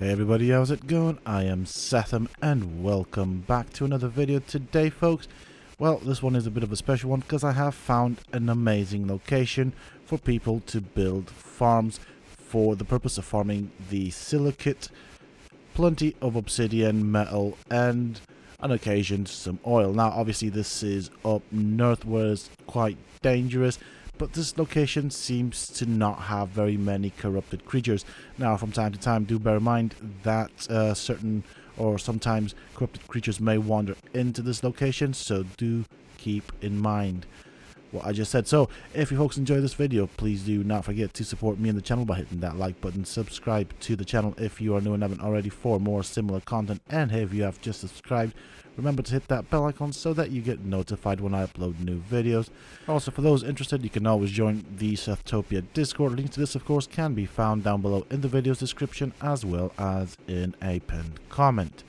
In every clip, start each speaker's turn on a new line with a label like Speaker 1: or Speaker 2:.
Speaker 1: Hey everybody, how's it going? I am Sethum and welcome back to another video today, folks. Well, this one is a bit of a special one because I have found an amazing location for people to build farms for the purpose of farming the silicate, plenty of obsidian, metal, and on occasion some oil. Now obviously this is up north where it's quite dangerous, but this location seems to not have very many corrupted creatures. Now from time to time, do bear in mind that certain or sometimes corrupted creatures may wander into this location, so do keep in mind what I just said. So if you folks enjoy this video, please do not forget to support me and the channel by hitting that like button. Subscribe to the channel if you are new and haven't already for more similar content, and if you have just subscribed, remember to hit that bell icon so that you get notified when I upload new videos. Also, for those interested, you can always join the Sethtopia Discord. Links to this, of course, can be found down below in the video's description as well as in a pinned comment.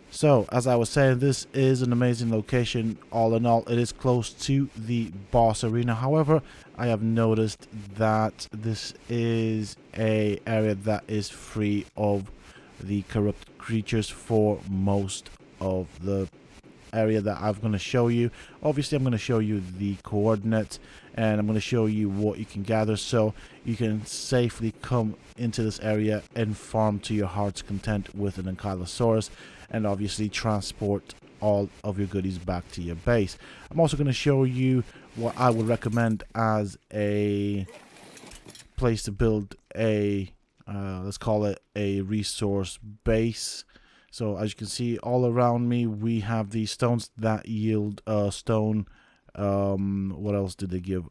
Speaker 1: So, as I was saying, this is an amazing location. All in all, it is close to the boss arena. However, I have noticed that this is an area that is free of the corrupt creatures for most of the area that I'm going to show you. Obviously, I'm going to show you the coordinates and I'm going to show you what you can gather so you can safely come into this area and farm to your heart's content with an Ankylosaurus, and obviously transport all of your goodies back to your base. I'm also going to show you what I would recommend as a place to build a let's call it a resource base. So as you can see all around me, we have these stones that yield stone. What else did they give?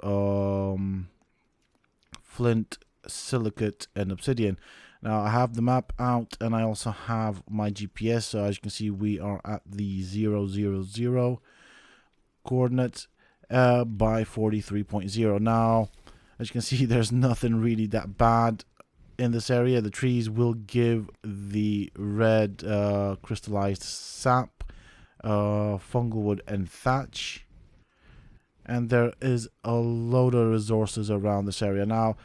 Speaker 1: Flint, silicate, and obsidian. Now I have the map out and I also have my GPS. So as you can see, we are at the 000 coordinates by 43.0. Now as you can see, there's nothing really that bad in this area. The trees will give the red crystallized sap, fungal wood, and thatch, and there is a load of resources around this area. Now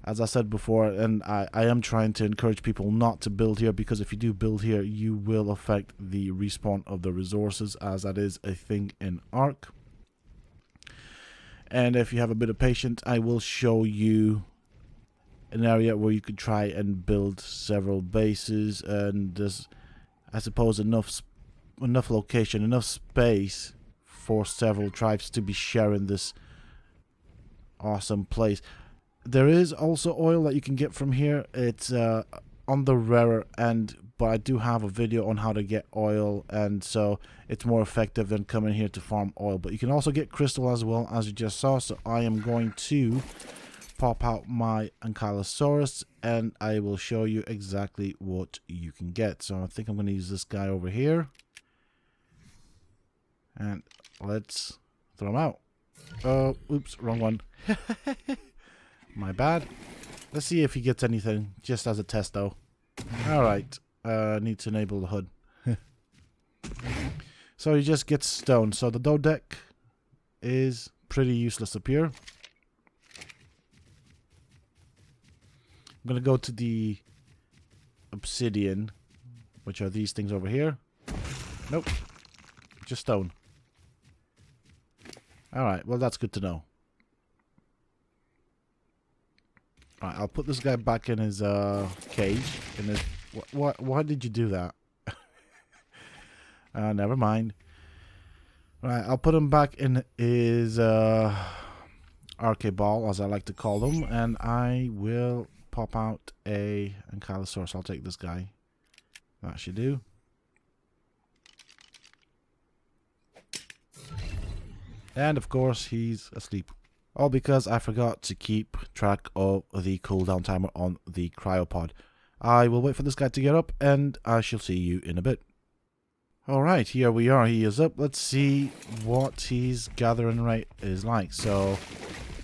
Speaker 1: as I said before, and I am trying to encourage people not to build here, because if you do build here you will affect the respawn of the resources, as that is a thing in Ark. And if you have a bit of patience, I will show you an area where you could try and build several bases, and there's, I suppose, enough location, enough space for several tribes to be sharing this awesome place. There is also oil that you can get from here. It's on the rarer end, but I do have a video on how to get oil, and so it's more effective than coming here to farm oil. But you can also get crystal as well, as you just saw. So I am going to pop out my Ankylosaurus and I will show you exactly what you can get. So I think I'm going to use this guy over here, and let's throw him out. Oh, oops, wrong one. My bad. Let's see if he gets anything, just as a test though. Alright, need to enable the hood. So he just gets stone. So the dough deck is pretty useless up here. I'm going to go to the obsidian, which are these things over here. Nope, just stone. Alright, well that's good to know. Alright, I'll put this guy back in his cage. In his, why did you do that? Never mind. Right, I'll put him back in his RK ball, as I like to call them, and I will pop out a Ankylosaurus. I'll take this guy. That should do. And of course he's asleep. All because I forgot to keep track of the cooldown timer on the cryopod. I will wait for this guy to get up and I shall see you in a bit. Alright, here we are. He is up. Let's see what his gathering rate is like. So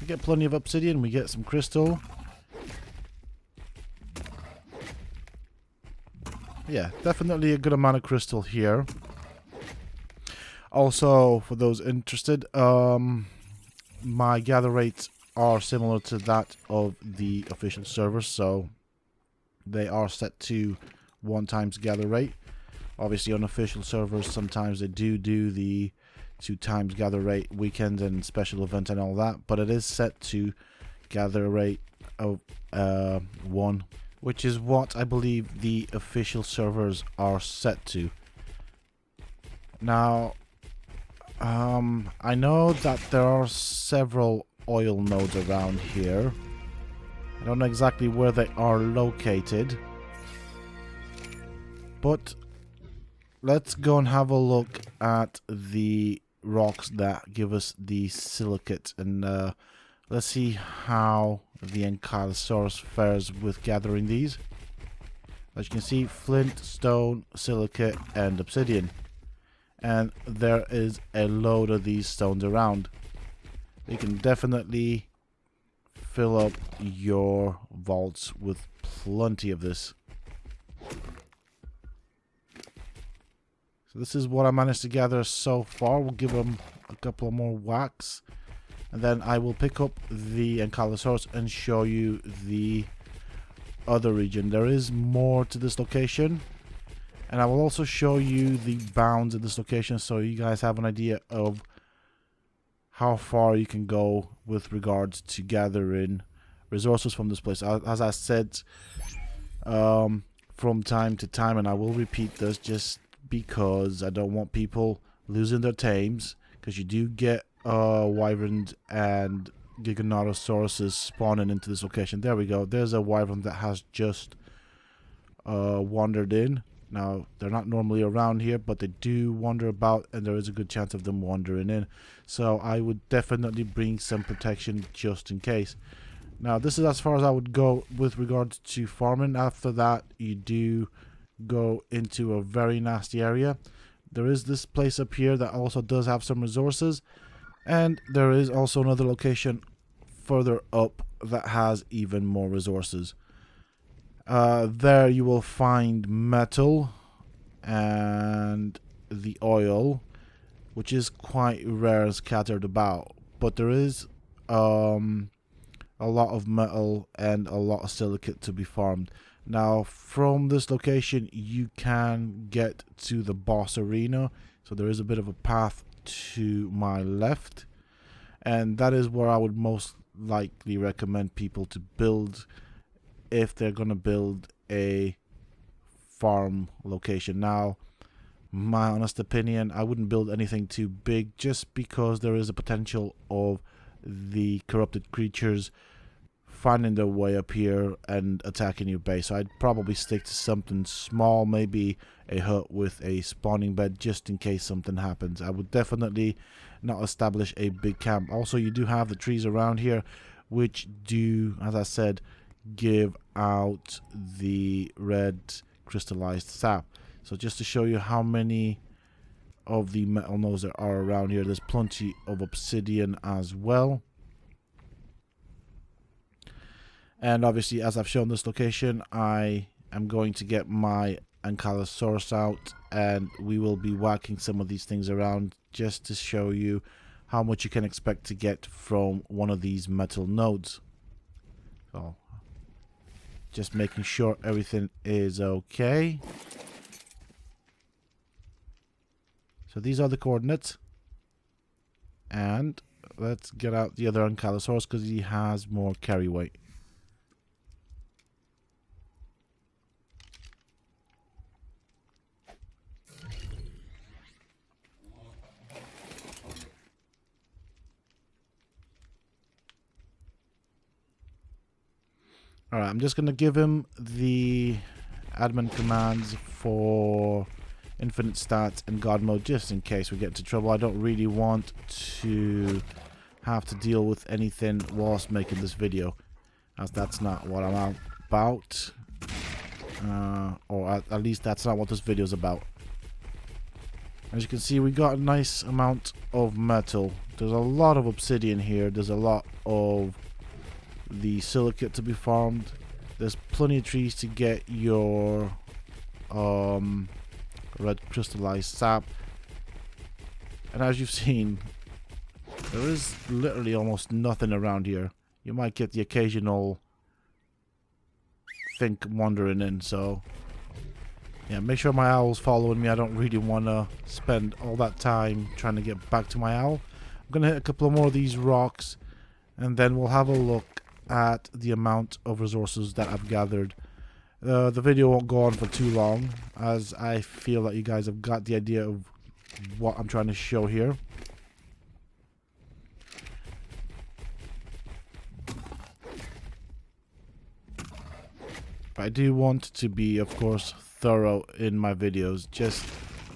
Speaker 1: we get plenty of obsidian, we get some crystal. Yeah, definitely a good amount of crystal here. Also, for those interested, my gather rates are similar to that of the official server, so they are set to 1x gather rate. Obviously on official servers sometimes they do the 2x gather rate weekends and special event and all that, but it is set to gather rate of 1, which is what I believe the official servers are set to. Now I know that there are several oil nodes around here. I don't know exactly where they are located, but let's go and have a look at the rocks that give us the silicate, and let's see how the Ankylosaurus fares with gathering these. As you can see, flint, stone, silicate, and obsidian. And there is a load of these stones around. You can definitely fill up your vaults with plenty of this. So this is what I managed to gather so far. We'll give them a couple more whacks, and then I will pick up the Ankylosaurus and show you the other region. There is more to this location, and I will also show you the bounds of this location so you guys have an idea of how far you can go with regards to gathering resources from this place. As I said from time to time, and I will repeat this just because I don't want people losing their tames, because you do get wyverns and Giganotosaurus spawning into this location. There we go. There's a wyvern that has just wandered in. Now, they're not normally around here, but they do wander about, and there is a good chance of them wandering in. So I would definitely bring some protection just in case. Now, this is as far as I would go with regards to farming. After that, you do go into a very nasty area. There is this place up here that also does have some resources, and there is also another location further up that has even more resources. There you will find metal and the oil, which is quite rare and scattered about, but there is a lot of metal and a lot of silicate to be farmed. Now, from this location you can get to the boss arena, so there is a bit of a path to my left, and that is where I would most likely recommend people to build if they're going to build a farm location. Now, my honest opinion, I wouldn't build anything too big, just because there is a potential of the corrupted creatures finding their way up here and attacking your base. So I'd probably stick to something small, maybe a hut with a spawning bed, just in case something happens. I would definitely not establish a big camp. Also, you do have the trees around here, which do, as I said, give out the red crystallized sap. So just to show you how many of the metal nodes there are around here, there's plenty of obsidian as well. And obviously, as I've shown this location, I am going to get my Ankylosaurus out, and we will be whacking some of these things around just to show you how much you can expect to get from one of these metal nodes. So just making sure everything is okay. So these are the coordinates, and let's get out the other Ankylosaurus because he has more carry weight. Alright, I'm just going to give him the admin commands for infinite stats and god mode just in case we get into trouble. I don't really want to have to deal with anything whilst making this video, as that's not what I'm about. Or at least that's not what this video is about. As you can see, we got a nice amount of metal. There's a lot of obsidian here. There's a lot of the silicate to be farmed. There's plenty of trees to get your red crystallized sap. And as you've seen, there is literally almost nothing around here. You might get the occasional think wandering in, so yeah, make sure my owl's following me. I don't really want to spend all that time trying to get back to my owl. I'm going to hit a couple more of these rocks, and then we'll have a look at the amount of resources that I've gathered. The video won't go on for too long, as I feel that you guys have got the idea of what I'm trying to show here. But I do want to be, of course, thorough in my videos, just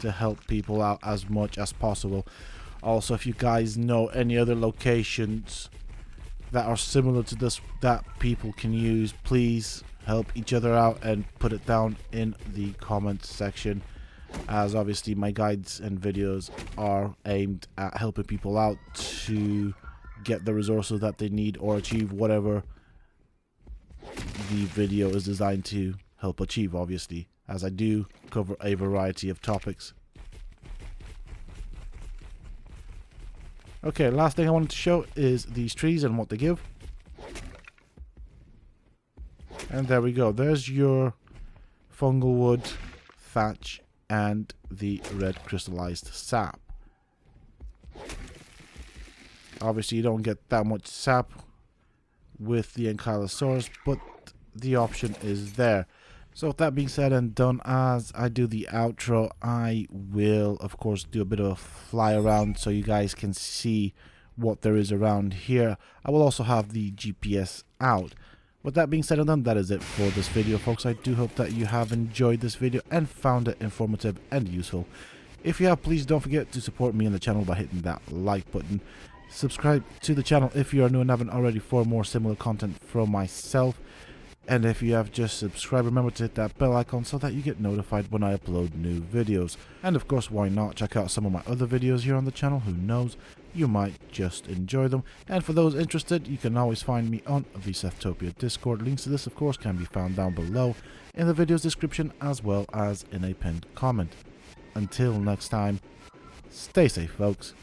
Speaker 1: to help people out as much as possible. Also, if you guys know any other locations that are similar to this that people can use, please help each other out and put it down in the comments section, as obviously my guides and videos are aimed at helping people out to get the resources that they need or achieve whatever the video is designed to help achieve, obviously, as I do cover a variety of topics. Okay, last thing I wanted to show is these trees and what they give. And there we go. There's your fungal wood, thatch, and the red crystallized sap. Obviously, you don't get that much sap with the Ankylosaurus, but the option is there. So with that being said and done, as I do the outro, I will of course do a bit of a fly around so you guys can see what there is around here. I will also have the GPS out. With that being said and done, that is it for this video, folks. I do hope that you have enjoyed this video and found it informative and useful. If you have, please don't forget to support me on the channel by hitting that like button. Subscribe to the channel if you are new and haven't already for more similar content from myself. And if you have just subscribed, remember to hit that bell icon so that you get notified when I upload new videos. And of course, why not check out some of my other videos here on the channel? Who knows, you might just enjoy them. And for those interested, you can always find me on the Sethtopia Discord. Links to this, of course, can be found down below in the video's description as well as in a pinned comment. Until next time, stay safe, folks.